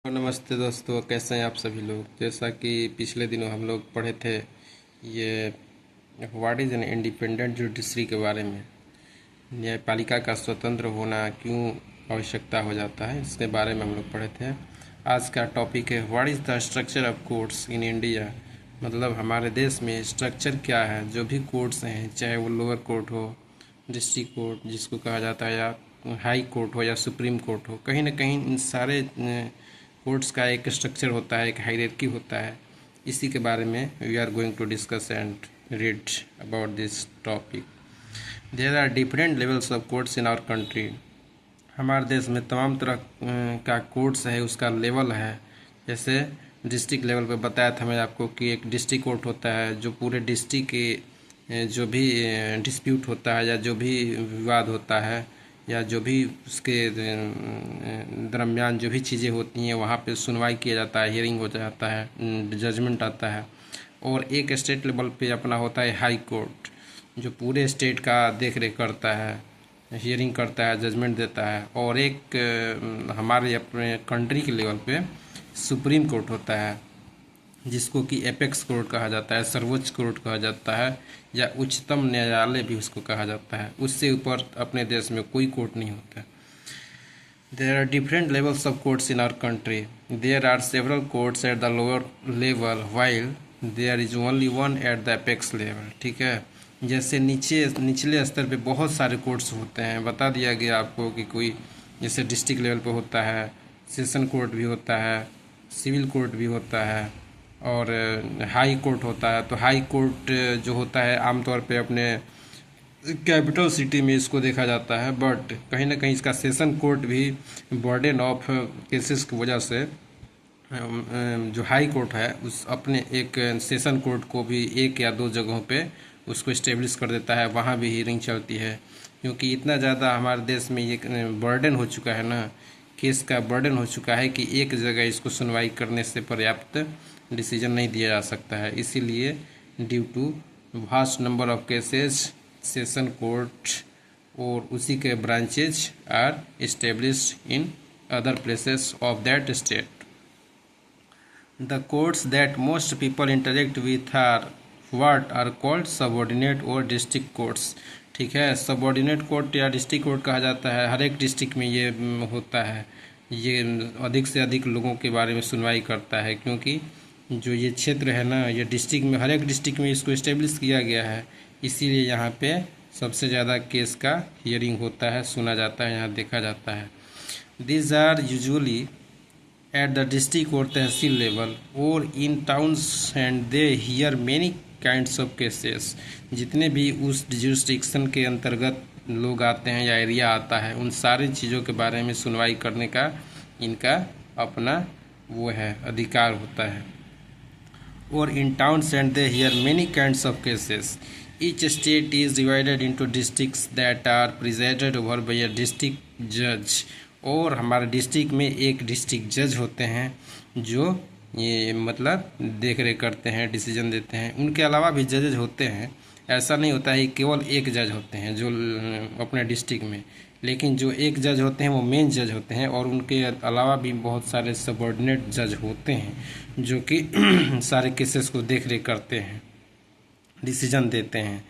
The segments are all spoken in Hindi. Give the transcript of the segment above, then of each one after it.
नमस्ते दोस्तों, कैसे हैं आप सभी लोग। जैसा कि पिछले दिनों हम लोग पढ़े थे ये what is an independent judiciary के बारे में, न्यायपालिका का स्वतंत्र होना क्यों आवश्यकता हो जाता है, इसके बारे में हम लोग पढ़े थे। आज का टॉपिक है what is the structure of courts in India. मतलब हमारे देश में स्ट्रक्चर क्या है। जो भी कोर्ट्स हैं, चाहे वो लोअर कोर्ट हो, डिस्ट्रिक्ट कोर्ट जिसको कहा जाता है, या हाई कोर्ट हो या सुप्रीम कोर्ट हो, कहीं ना कहीं इन सारे कोर्ट्स का एक स्ट्रक्चर होता है, एक हायरार्की होता है। इसी के बारे में we are going to discuss and read about this topic. There are different levels of courts in our country. हमारे देश में तमाम तरह का कोर्ट्स है, उसका लेवल है। जैसे डिस्ट्रिक्ट लेवल पे बताया था मैं आपको कि एक डिस्ट्रिक्ट कोर्ट होता है जो पूरे डिस्ट्रिक्ट के जो भी डिस्प्यूट होता है या जो भी विवाद होता है या जो भी उसके दरमियान जो भी चीज़ें होती हैं वहाँ पे सुनवाई किया जाता है, हियरिंग हो जाता है, जजमेंट आता है। और एक स्टेट लेवल पे अपना होता है हाई कोर्ट, जो पूरे स्टेट का देख रेख करता है, हियरिंग करता है, जजमेंट देता है। और एक हमारे अपने कंट्री के लेवल पे सुप्रीम कोर्ट होता है, जिसको कि एपेक्स कोर्ट कहा जाता है, सर्वोच्च कोर्ट कहा जाता है, या उच्चतम न्यायालय भी उसको कहा जाता है। उससे ऊपर अपने देश में कोई कोर्ट नहीं होता। There are different levels of courts in our country. There are several courts at the lower level while there is only one at the apex level. ठीक है, जैसे निचले स्तर पे बहुत सारे कोर्ट्स होते हैं। बता दिया गया आपको कि कोई जैसे डिस्ट्रिक्ट लेवल पे होता है, सेशन कोर्ट भी होता है, सिविल कोर्ट भी होता है, और हाई कोर्ट होता है। तो हाई कोर्ट जो होता है आमतौर पे अपने कैपिटल सिटी में इसको देखा जाता है, बट कहीं ना कहीं इसका सेशन कोर्ट भी बर्डन ऑफ केसेस की वजह से जो हाई कोर्ट है उस अपने एक सेशन कोर्ट को भी एक या दो जगहों पे उसको इस्टेब्लिश कर देता है, वहाँ भी हियरिंग चलती है। क्योंकि इतना ज़्यादा हमारे देश में ये बर्डन हो चुका है ना, केस का बर्डन हो चुका है कि एक जगह इसको सुनवाई करने से पर्याप्त डिसीजन नहीं दिया जा सकता है। इसीलिए due to vast number of cases session court और उसी के branches are established in other places of that state. The courts that most people interact with are what are called subordinate or district courts। ठीक है, सबऑर्डिनेट कोर्ट या डिस्ट्रिक्ट कोर्ट कहा जाता है। हर एक डिस्ट्रिक्ट में ये होता है। ये अधिक से अधिक लोगों के बारे में सुनवाई करता है, क्योंकि जो ये क्षेत्र है ना, ये डिस्ट्रिक्ट में हर एक डिस्ट्रिक्ट में इसको इस्टेब्लिश किया गया है। इसीलिए यहाँ पे सबसे ज़्यादा केस का हियरिंग होता है, सुना जाता है, यहाँ देखा जाता है। These are usually at the district or tehsil level or in towns and they hear many kinds of cases। जितने भी उस jurisdiction के अंतर्गत लोग आते हैं या एरिया आता है, उन सारी चीज़ों के बारे में सुनवाई करने का इनका अपना वो है, अधिकार होता है। और in towns and they hear many kinds of cases। each state is divided into districts that are presided over by a district judge। और हमारे डिस्ट्रिक्ट में एक डिस्ट्रिक्ट जज होते हैं जो ये मतलब देख रेख करते हैं, डिसीजन देते हैं। उनके अलावा भी जजेज होते हैं। ऐसा नहीं होता है केवल एक जज होते हैं जो अपने डिस्ट्रिक्ट में, लेकिन जो एक जज होते हैं वो मेन जज होते हैं। और उनके अलावा भी बहुत सारे सबऑर्डिनेट जज होते हैं जो कि सारे केसेस को देख रेख करते हैं, डिसीजन देते हैं।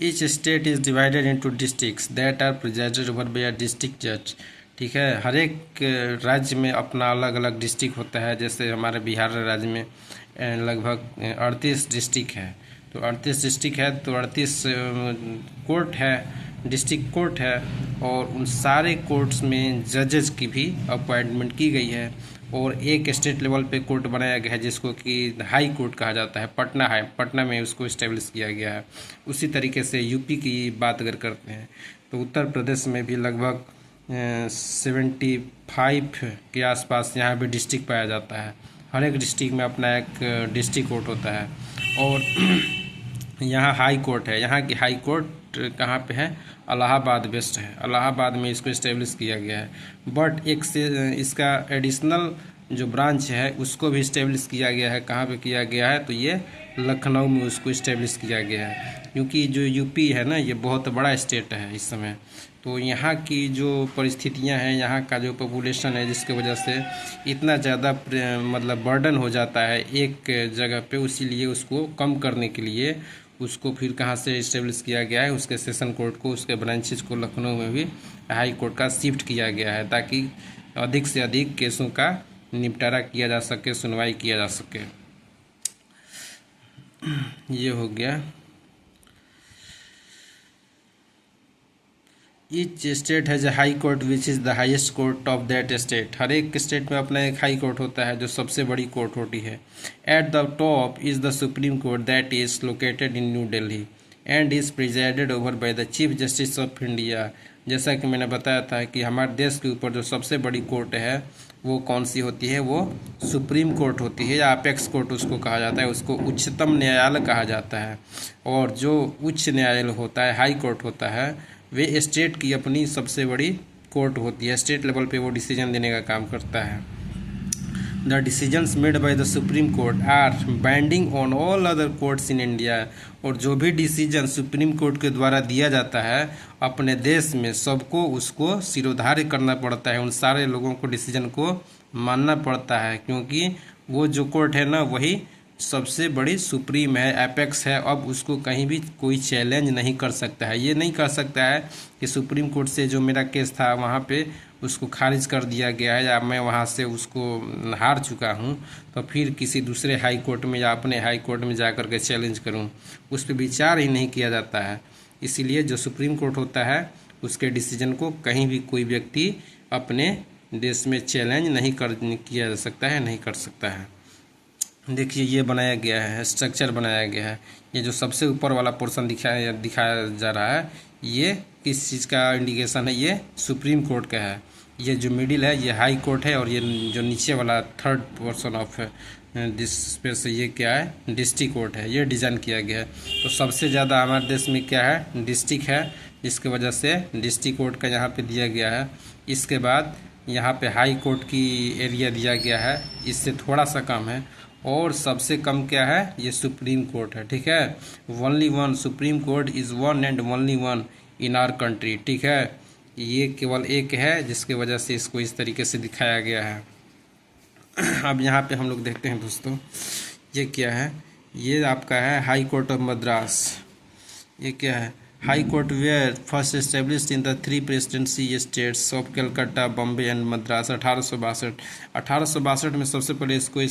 Each state is divided into districts that are presided over by a district जज। ठीक है, हर एक राज्य में अपना अलग अलग डिस्ट्रिक्ट होता है। जैसे हमारे बिहार राज्य में लगभग 38 डिस्ट्रिक्ट है। तो 38 डिस्ट्रिक्ट है तो 38 कोर्ट है, डिस्ट्रिक्ट कोर्ट है। और उन सारे कोर्ट्स में जजेस की भी अपॉइंटमेंट की गई है। और एक स्टेट लेवल पे कोर्ट बनाया गया है जिसको कि हाई कोर्ट कहा जाता है। पटना में उसको इस्टेब्लिश किया गया है। उसी तरीके से यूपी की बात अगर करते हैं तो उत्तर प्रदेश में भी लगभग 75 के आसपास यहाँ पे डिस्ट्रिक्ट पाया जाता है। हर एक डिस्ट्रिक्ट में अपना एक डिस्ट्रिक्ट कोर्ट होता है। और यहाँ हाई कोर्ट है। यहाँ की हाई कोर्ट कहाँ पे है? इलाहाबाद बेस्ट है, इलाहाबाद में इसको इस्टेब्लिश किया गया है। बट एक से इसका एडिशनल जो ब्रांच है उसको भी इस्टेब्लिश किया गया है। कहाँ पे किया गया है? तो ये लखनऊ में उसको इस्टेब्लिश किया गया है, क्योंकि जो यूपी है ना, ये बहुत बड़ा स्टेट है इस समय। तो यहाँ की जो परिस्थितियाँ हैं, यहाँ का जो पॉपुलेशन है, जिसके वजह से इतना ज़्यादा मतलब बर्डन हो जाता है एक जगह पे, इसीलिए उसको कम करने के लिए उसको फिर कहाँ से इस्टेब्लिश किया गया है, उसके सेशन कोर्ट को, उसके ब्रांचेज को लखनऊ में भी हाई कोर्ट का शिफ्ट किया गया है, ताकि अधिक से अधिक केसों का निपटारा किया जा सके, सुनवाई किया जा सके। ये हो गया। Each state has a high court which is the highest court of that state. हर एक स्टेट में अपना एक हाई कोर्ट होता है जो सबसे बड़ी कोर्ट होती है। At the top is the Supreme court that is located in new Delhi and is presided over by the chief justice of India. जैसा कि मैंने बताया था कि हमारे देश के ऊपर जो सबसे बड़ी कोर्ट है वो कौन सी होती है? वो सुप्रीम कोर्ट होती है, या अपेक्स कोर्ट उसको कहा जाता है, उसको उच्चतम न्यायालय कहा जाता है। और जो उच्च न्यायालय होता है, हाई कोर्ट होता है, वे स्टेट की अपनी सबसे बड़ी कोर्ट होती है। स्टेट लेवल पे वो डिसीजन देने का काम करता है। The decisions made by the Supreme Court are binding on all other courts in India. और जो भी डिसीजन सुप्रीम कोर्ट के द्वारा दिया जाता है अपने देश में, सबको उसको सिरोधार्य करना पड़ता है, उन सारे लोगों को डिसीजन को मानना पड़ता है, क्योंकि वो जो कोर्ट है ना, वही सबसे बड़ी सुप्रीम है, एपेक्स है। अब उसको कहीं भी कोई चैलेंज नहीं कर सकता है। ये नहीं कर सकता है कि सुप्रीम कोर्ट से जो मेरा केस था वहाँ पे उसको खारिज कर दिया गया है, या मैं वहाँ से उसको हार चुका हूँ, तो फिर किसी दूसरे हाई कोर्ट में या अपने हाई कोर्ट में जा कर के चैलेंज करूँ, उस पर विचार ही नहीं किया जाता है। इसीलिए जो सुप्रीम कोर्ट होता है उसके डिसीजन को कहीं भी कोई व्यक्ति अपने देश में चैलेंज नहीं किया जा सकता है, नहीं कर सकता है। देखिए ये बनाया गया है, स्ट्रक्चर बनाया गया है। ये जो सबसे ऊपर वाला पोर्शन दिखाया जा रहा है, ये किस चीज़ का इंडिकेशन है? ये सुप्रीम कोर्ट का है। ये जो मिडिल है ये हाई कोर्ट है, और ये जो नीचे वाला थर्ड पोर्शन ऑफ दिस पे से ये क्या है? डिस्ट्रिक्ट कोर्ट है। ये डिज़ाइन किया गया है। तो सबसे ज़्यादा हमारे देश में क्या है? डिस्ट्रिक्ट है, जिसकी वजह से डिस्ट्रिक्ट कोर्ट का यहाँ पे दिया गया है। इसके बाद यहाँ पे हाई कोर्ट की एरिया दिया गया है, इससे थोड़ा सा कम है। और सबसे कम क्या है? ये सुप्रीम कोर्ट है, ठीक है। Only one Supreme Court is one and only one in our country, ठीक है। ये केवल एक है, जिसकी वजह से इसको इस तरीके से दिखाया गया है। अब यहाँ पे हम लोग देखते हैं दोस्तों, ये क्या है? ये आपका है हाई कोर्ट ऑफ मद्रास। ये क्या है? High court were first established in the 3 presidency states of Calcutta, Bombay and Madras. 1862 में सबसे पहले इसको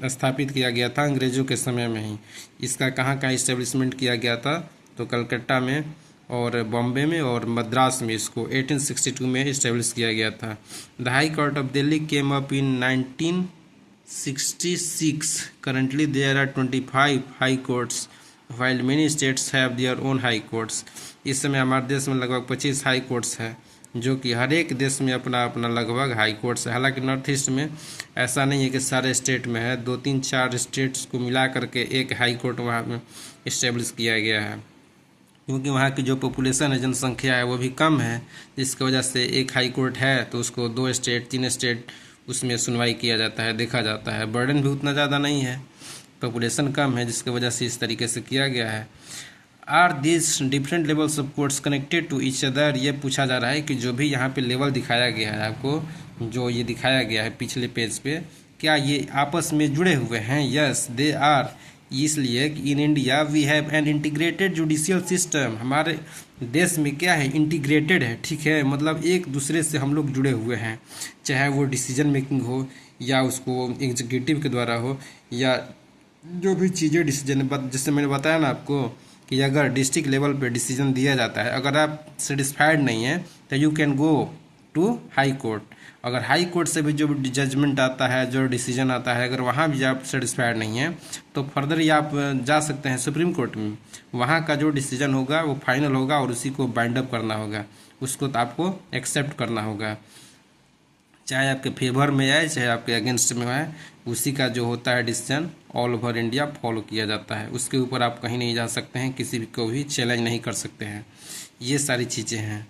स्थापित किया गया था, अंग्रेजों के समय में ही। इसका कहाँ इस्टेब्लिशमेंट किया गया था? तो कलकत्ता में और बॉम्बे में और मद्रास में इसको 1862 में इस्टेब्लिश किया गया था। The high court of Delhi came up in 1966। Currently there are 25 high courts while many states have their own high courts। इस समय हमारे देश में लगभग 25 हाई कोर्ट्स है, जो कि हर एक देश में अपना अपना लगभग हाई कोर्ट्स है। हालांकि नॉर्थ ईस्ट में ऐसा नहीं है कि सारे स्टेट में है, 2-3-4 स्टेट्स को मिला करके एक हाई कोर्ट वहाँ में इस्टेब्लिश किया गया है, क्योंकि वहाँ की जो पॉपुलेशन है, जनसंख्या है, वो भी कम है। जिसकी वजह से एक हाई कोर्ट है तो उसको 2 स्टेट 3 स्टेट उसमें सुनवाई किया जाता है, देखा जाता है। बर्डन भी उतना ज़्यादा नहीं है, पॉपुलेशन कम है, जिसकी वजह से इस तरीके से किया गया है। Are this different levels of courts connected to each other. ये पूछा जा रहा है कि जो भी यहाँ पे लेवल दिखाया गया है आपको, जो ये दिखाया गया है पिछले पेज पे, क्या ये आपस में जुड़े हुए हैं? Yes they are. इसलिए कि in India we have an integrated judicial system. हमारे देश में क्या है? इंटीग्रेटेड है, ठीक है। मतलब एक दूसरे से हम लोग जुड़े हुए हैं, चाहे वो डिसीजन मेकिंग हो, या उसको एग्जीक्यूटिव के द्वारा हो, या जो भी चीज़ें डिसीजन, जैसे मैंने बताया ना आपको कि अगर डिस्ट्रिक्ट लेवल पे डिसीजन दिया जाता है, अगर आप सेटिस्फाइड नहीं है तो you can go to high court. अगर हाई कोर्ट से भी जो जजमेंट आता है, जो डिसीजन आता है, अगर वहाँ भी आप सेटिस्फाइड नहीं है तो फर्दर ही आप जा सकते हैं सुप्रीम कोर्ट में। वहाँ का जो डिसीजन होगा वो फाइनल होगा और उसी को बाइंड अप करना होगा, उसको तो आपको एक्सेप्ट करना होगा, चाहे आपके फेवर में आए चाहे आपके अगेंस्ट में आए। उसी का जो होता है decision all over India follow किया जाता है। उसके ऊपर आप कहीं नहीं जा सकते हैं, किसी को भी चैलेंज नहीं कर सकते हैं। ये सारी चीज़ें हैं।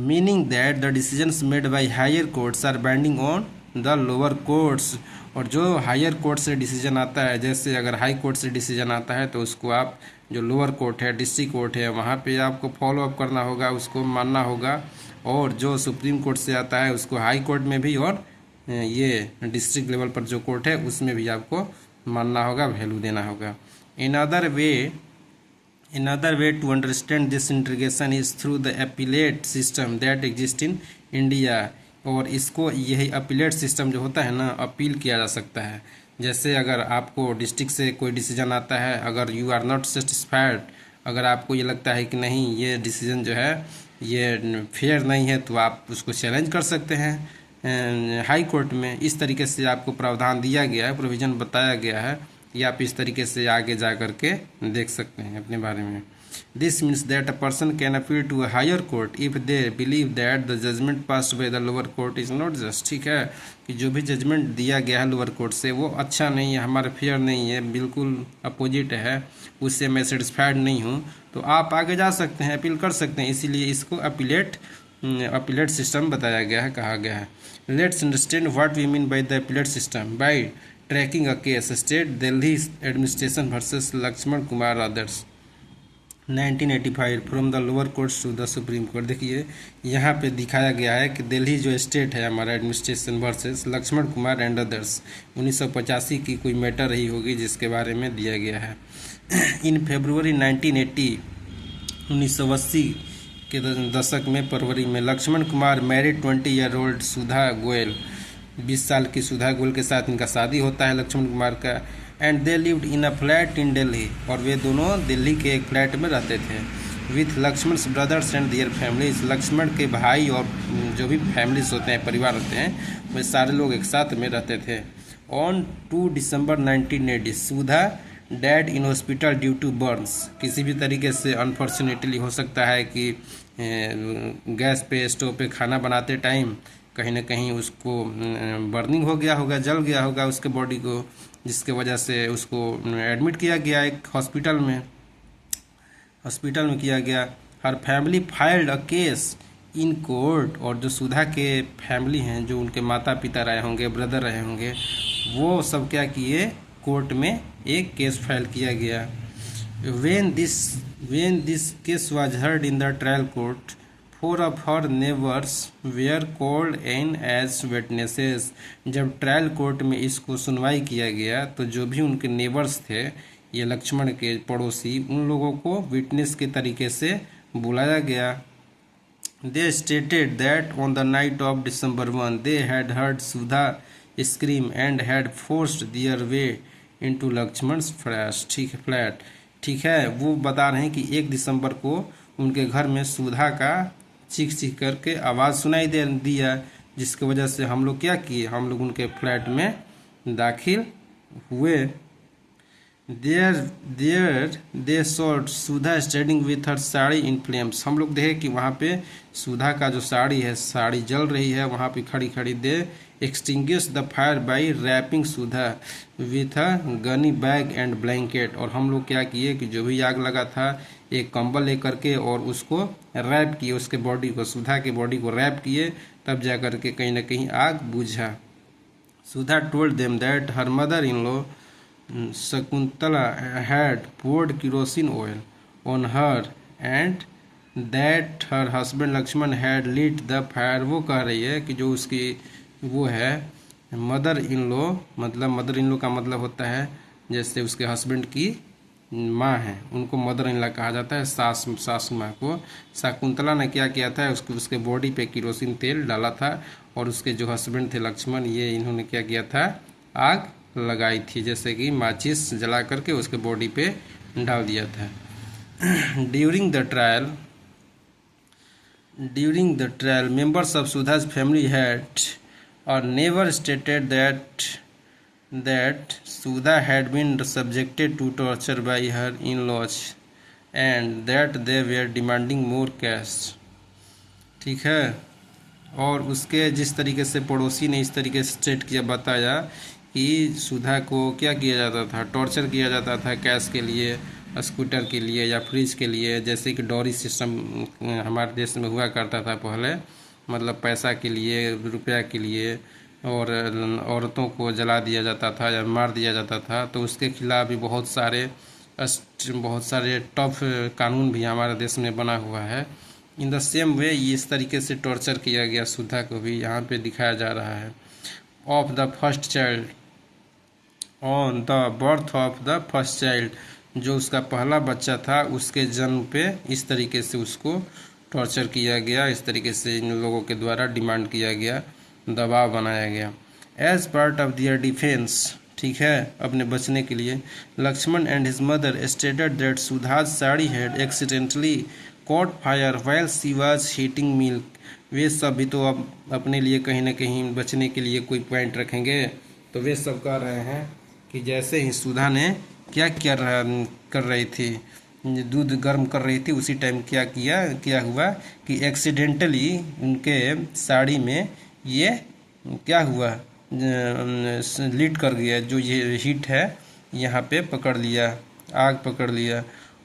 Meaning that the decisions made by higher courts are binding on the lower courts. और जो हायर कोर्ट से डिसीजन आता है, जैसे अगर हाई कोर्ट से डिसीजन आता है तो उसको आप जो लोअर कोर्ट है, डिस्ट्रिक्ट कोर्ट है, वहाँ पे आपको फॉलो अप करना होगा, उसको मानना होगा। और जो सुप्रीम कोर्ट से आता है उसको हाई कोर्ट में भी, और ये डिस्ट्रिक्ट लेवल पर जो कोर्ट है उसमें भी आपको मानना होगा, वैल्यू देना होगा। Another way to understand this integration is through the appellate system that exists in India। और इसको यही अपीलेट सिस्टम जो होता है ना, अपील किया जा सकता है। जैसे अगर आपको डिस्ट्रिक्ट से कोई डिसीजन आता है, अगर यू आर नॉट सेटिस्फाइड, अगर आपको ये लगता है कि नहीं ये डिसीजन जो है ये फेयर नहीं है, तो आप उसको चैलेंज कर सकते हैं हाई कोर्ट में। इस तरीके से आपको प्रावधान दिया गया है, प्रोविज़न बताया गया है, या आप इस तरीके से आगे जा कर के देख सकते हैं अपने बारे में। This means that a person can appeal to a higher court if they believe that the judgement passed by the lower court is not just. ठीक है, कि जो भी जजमेंट दिया गया है लोअर कोर्ट से वो अच्छा नहीं है, हमारा फेयर नहीं है, बिल्कुल अपोजिट है, उससे मैं सेटिस्फाइड नहीं हूँ, तो आप आगे जा सकते हैं, अपील कर सकते हैं। इसीलिए इसको अपीलेट सिस्टम बताया गया है, कहा गया है। Let's understand what we mean by the appellate system by tracking a case state Delhi administration versus Lakshman Kumar others 1985 from the lower courts to the Supreme Court. देखिए यहाँ पे दिखाया गया है कि दिल्ली जो स्टेट है हमारा administration versus Lakshman Kumar and others 1985 की कोई मैटर रही होगी जिसके बारे में दिया गया है। इन फेब्रुवरी 1980 के दशक में फरवरी में लक्ष्मण कुमार मैरिड 20-year-old सुधा गोयल, 20 साल की सुधा गोयल के साथ इनका शादी होता है लक्ष्मण कुमार का। And they lived in a flat in Delhi, और वे दोनों दिल्ली के एक फ्लैट में रहते थे। With Lakshman brothers and their families, Lakshman के भाई और जो भी फैमिलीज होते हैं, परिवार होते हैं, वे सारे लोग एक साथ में रहते थे। On 2 December 1980 Sudha died in hospital due to burns. किसी भी तरीके से अनफॉर्चुनेटली हो सकता है कि गैस पे स्टोव पे खाना बनाते टाइम कहीं ना कहीं उसको बर्निंग हो गया होगा, जल गया होगा उसके बॉडी को, जिसके वजह से उसको एडमिट किया गया एक हॉस्पिटल में किया गया। Her family filed a case in court, और जो सुधा के फैमिली हैं, जो उनके माता पिता रहे होंगे, ब्रदर रहे होंगे, वो सब क्या किए, कोर्ट में एक केस फाइल किया गया। When this case was heard in the trial court, 4 of her neighbors were called in as witnesses। जब ट्रायल कोर्ट में इसको सुनवाई किया गया तो जो भी उनके नेबर्स थे, ये लक्ष्मण के पड़ोसी, उन लोगों को विटनेस के तरीके से बुलाया गया। They stated that on the night of December 1 they had heard Sudha scream and had forced their way into Lakshman's flat। ठीक है, वो बता रहे हैं कि 1 दिसंबर को उनके घर में सुधा का चीख करके आवाज़ सुनाई दे दिया, जिसकी वजह से हम लोग क्या किए, हम लोग उनके फ्लैट में दाखिल हुए। They saw Sudha standing with her sari in flames. हम लोग देखे कि वहाँ पे सुधा का जो साड़ी है, साड़ी जल रही है, वहाँ पे खड़ी खड़ी। They extinguish the fire by wrapping Sudha with a gunny bag and blanket. और हम लोग क्या किए कि जो भी आग लगा था, एक कंबल लेकर के और उसको रैप किए, उसके बॉडी को, सुधा के बॉडी को रैप किए, तब जा कर के कहीं ना कहीं आग बुझा। Sudha told them that her mother in law Shakuntala had poured kerosene oil on her and that her husband Lakshman had lit the fire। वो कह रही है कि जो उसकी वो है मदर इन लॉ, मतलब मदर इन लॉ का मतलब होता है जैसे उसके हस्बैंड की माँ है, उनको मदर इन लॉ कहा जाता है, सासू माँ को। शकुंतला ने क्या किया था, उसके बॉडी पे केरोसिन तेल डाला था, और उसके जो हस्बैंड थे लक्ष्मण, ये इन्होंने क्या किया था, आग लगाई थी, जैसे कि माचिस जला करके उसके बॉडी पे डाल दिया था। During the trial members of Sudha's family had or never stated that Sudha had been subjected to torture by her in laws and that they were demanding more cash. ठीक है, और उसके जिस तरीके से पड़ोसी ने इस तरीके से स्टेट किया, बताया कि सुधा को क्या किया जाता था, टॉर्चर किया जाता था कैश के लिए, स्कूटर के लिए या फ्रिज के लिए, जैसे कि डॉरी सिस्टम हमारे देश में हुआ करता था पहले, मतलब पैसा के लिए, रुपया के लिए, और औरतों को जला दिया जाता था या मार दिया जाता था। तो उसके खिलाफ भी बहुत सारे टफ कानून भी हमारे देश में बना हुआ है। इन द सेम वे इस तरीके से टॉर्चर किया गया सुधा को भी यहाँ पे दिखाया जा रहा है। Of the first child, on the birth of the first child, जो उसका पहला बच्चा था उसके जन्म पे इस तरीके से उसको टॉर्चर किया गया, इस तरीके से इन लोगों के द्वारा डिमांड किया गया, दबाव बनाया गया। As part of their defence, ठीक है, अपने बचने के लिए, Laxman and his mother stated that Sudha's sari had accidentally caught fire while she was heating milk. वे सब भी तो अब अपने लिए कहीं ना कहीं बचने के लिए कोई पॉइंट रखेंगे। तो वे सब कह रहे हैं कि जैसे ही सुधा ने कर रही थी, दूध गर्म कर रही थी, उसी टाइम क्या हुआ कि एक्सीडेंटली उनके साड़ी में ये क्या हुआ, लीड कर गया, जो ये हीट है यहाँ पे पकड़ लिया, आग पकड़ लिया।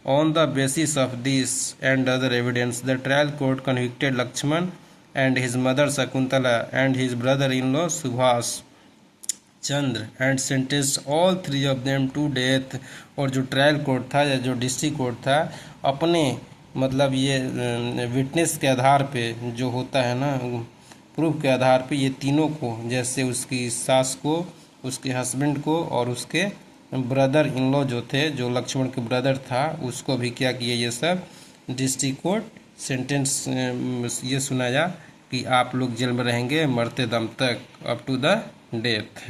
On the basis of this and other evidence the trial court convicted Lakshman and his mother Shakuntala and his brother in law Subhash Chandra and sentenced all three of them to death. और जो ट्रायल कोर्ट था या जो डिस्ट्रिक्ट कोर्ट था, अपने मतलब ये विटनेस के आधार पे जो होता है ना, प्रूफ के आधार पे ये तीनों को, जैसे उसकी सास को, उसके हस्बैंड को और उसके ब्रदर इन लॉ जो थे, जो लक्ष्मण के ब्रदर था, उसको भी क्या किए ये सब डिस्ट्रिक्ट कोर्ट सेंटेंस ये सुनाया कि आप लोग जेल में रहेंगे मरते दम तक, अप टू द डेथ।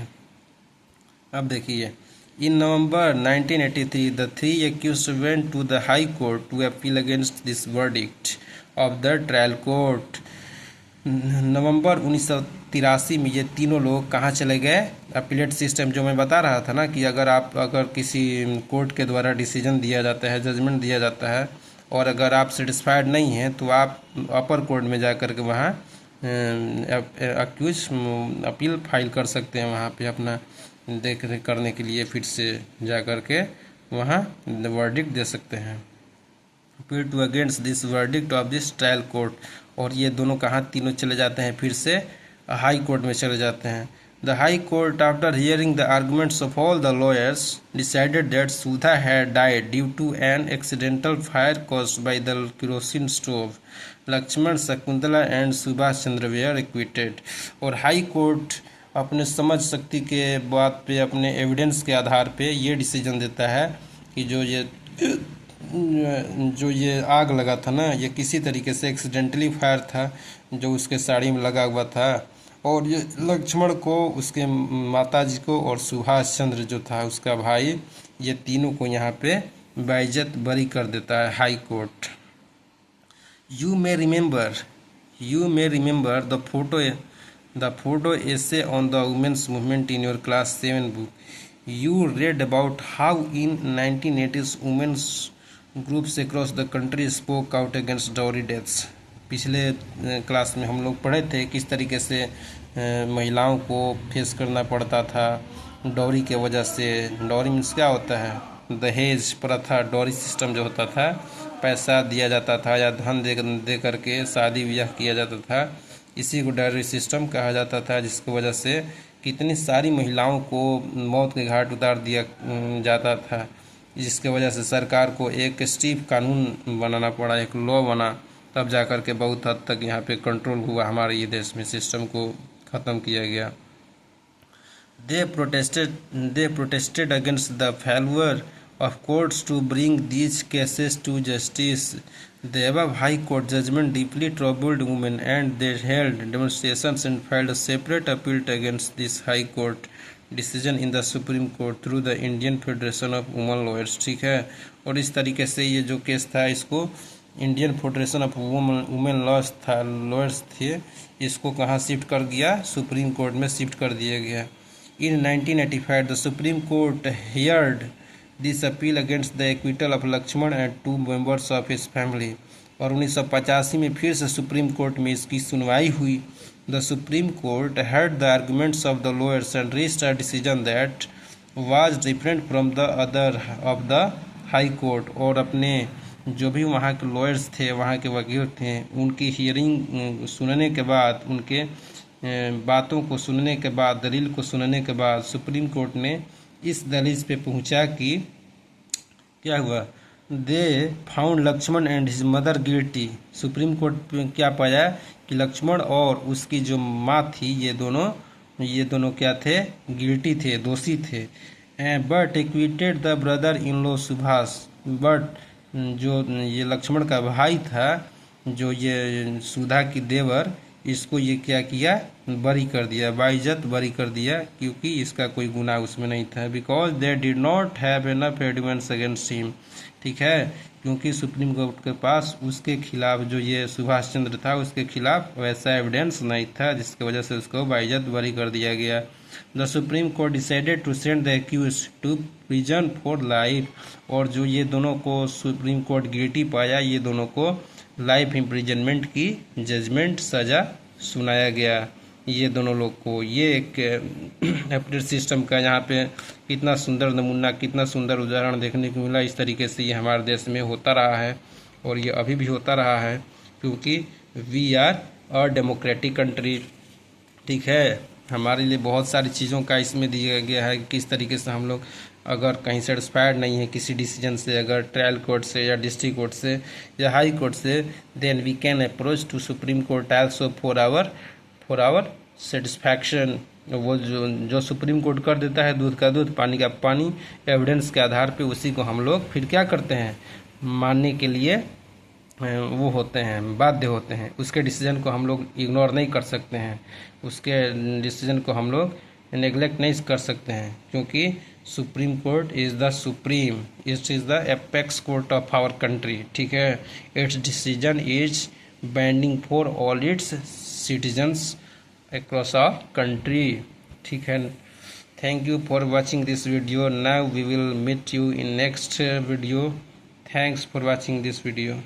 अब देखिए, in November 1983 the three accused went to the high court to appeal against this verdict of the trial court. नवंबर 1983 में ये तीनों लोग कहाँ चले गए, अपीलेट सिस्टम जो मैं बता रहा था ना कि अगर किसी कोर्ट के द्वारा डिसीजन दिया जाता है, जजमेंट दिया जाता है, और अगर आप सेटिस्फाइड नहीं हैं तो आप अपर कोर्ट में जा कर के वहाँ अक्यूज अपील फाइल कर सकते हैं, वहाँ पे अपना देख रेख करने के लिए फिर से जा कर के वहाँ वर्डिक्ट दे सकते हैं। Appeal to against this verdict of this trial court, और ये दोनों कहाँ तीनों चले जाते हैं, फिर से हाई कोर्ट में चले जाते हैं। The high court after hearing the arguments of all the lawyers decided that Sudha had died due to an accidental fire caused by the kerosene stove. Lakshman, Shakuntala and Subhash Chandra were acquitted. और हाई कोर्ट अपने समझ शक्ति के बात पे, अपने एविडेंस के आधार पे ये डिसीजन देता है कि जो ये आग लगा था ना, ये किसी तरीके से एक्सीडेंटली फायर था जो उसके साड़ी में लगा हुआ था, और ये लक्ष्मण को, उसके माताजी को और सुभाष चंद्र जो था उसका भाई, ये तीनों को यहाँ पे बाइज्जत बरी कर देता है high court. You may remember the photo essay on the women's movement in your class 7 book. You read about how in 1980s women's groups across the country spoke out against dowry deaths. पिछले क्लास में हम लोग पढ़े थे किस तरीके से महिलाओं को फेस करना पड़ता था डॉरी के वजह से। डॉरी मीन्स क्या होता है, दहेज प्रथा, डॉरी सिस्टम जो होता था, पैसा दिया जाता था या धन दे करके शादी ब्याह किया जाता था, इसी को डॉरी सिस्टम कहा जाता था, जिसकी वजह से कितनी सारी महिलाओं को मौत के घाट उतार दिया जाता था, जिसके वजह से सरकार को एक स्ट्रिक्ट कानून बनाना पड़ा, एक लॉ बना, तब जा कर के बहुत हद तक यहाँ पे कंट्रोल हुआ हमारे ये देश में, सिस्टम को ख़त्म किया गया। They protested against the failure of courts to bring these cases to justice. The above High Court judgment deeply troubled women, and they held demonstrations and filed a separate appeal against this High Court decision in the Supreme Court through the Indian Federation of Women Lawyers। ठीक है, और इस तरीके से ये जो केस था, इसको Indian federation of women lawyers थे, इसको कहाँ शिफ्ट कर गया, सुप्रीम कोर्ट में शिफ्ट कर दिया गया। In 1985, the Supreme Court heard this appeal against the acquittal of Lakshman and two members of his family। और 1985 में फिर से सुप्रीम कोर्ट में इसकी सुनवाई हुई the Supreme court heard the arguments of the lawyers and reached a decision that was different from the other of the high court। और अपने जो भी वहाँ के लॉयर्स थे, वहाँ के वकील थे, उनकी हियरिंग सुनने के बाद, उनके बातों को सुनने के बाद, दलील को सुनने के बाद सुप्रीम कोर्ट ने इस दलील पे पहुँचा कि क्या हुआ, they found Lakshman and his mother guilty. Supreme Court में क्या पाया कि लक्ष्मण और उसकी जो माँ थी, ये दोनों क्या थे, गिल्टी थे, दोषी थे। But acquitted the brother in law Subhash. But जो ये लक्ष्मण का भाई था, जो ये सुधा की देवर, इसको ये क्या किया, बरी कर दिया, बाइज्जत बरी कर दिया, क्योंकि इसका कोई गुनाह उसमें नहीं था। Because they did not have enough evidence against him. ठीक है, क्योंकि सुप्रीम कोर्ट के पास उसके खिलाफ, जो ये सुभाष चंद्र था, उसके खिलाफ वैसा एविडेंस नहीं था, जिसकी वजह से उसको बाइज्जत बरी कर दिया गया। The Supreme Court decided to send the accuse to prison for life. और जो ये दोनों को सुप्रीम कोर्ट गिल्टी पाया, ये दोनों को लाइफ इम्प्रिजनमेंट की जजमेंट, सज़ा सुनाया गया, ये दोनों लोग को। ये एक एपिलेट सिस्टम का यहाँ पे कितना सुंदर नमूना, कितना सुंदर उदाहरण देखने को मिला। इस तरीके से ये हमारे देश में होता रहा है और ये अभी भी होता रहा है, क्योंकि we are a democratic country. ठीक है, हमारे लिए बहुत सारी चीज़ों का इसमें दिया गया है कि किस तरीके से हम लोग अगर कहीं सेटिस्फाइड नहीं है किसी डिसीजन से, अगर ट्रायल कोर्ट से या डिस्ट्रिक्ट कोर्ट से या हाई कोर्ट से, then we can approach to Supreme Court also for our satisfaction. वो जो सुप्रीम कोर्ट कर देता है, दूध का दूध पानी का पानी, एविडेंस के आधार पे उसी को हम लोग फिर क्या करते हैं, मानने के लिए वो होते हैं, बाध्य होते हैं। उसके डिसीजन को हम लोग इग्नोर नहीं कर सकते हैं, उसके डिसीजन को हम लोग नेग्लेक्ट नहीं कर सकते हैं, क्योंकि Supreme Court is the supreme, it is the apex court of our country. ठीक है, its decision is binding for all its citizens across our country। ठीक है, thank you for watching this video। now we will meet you in next video। thanks for watching this video।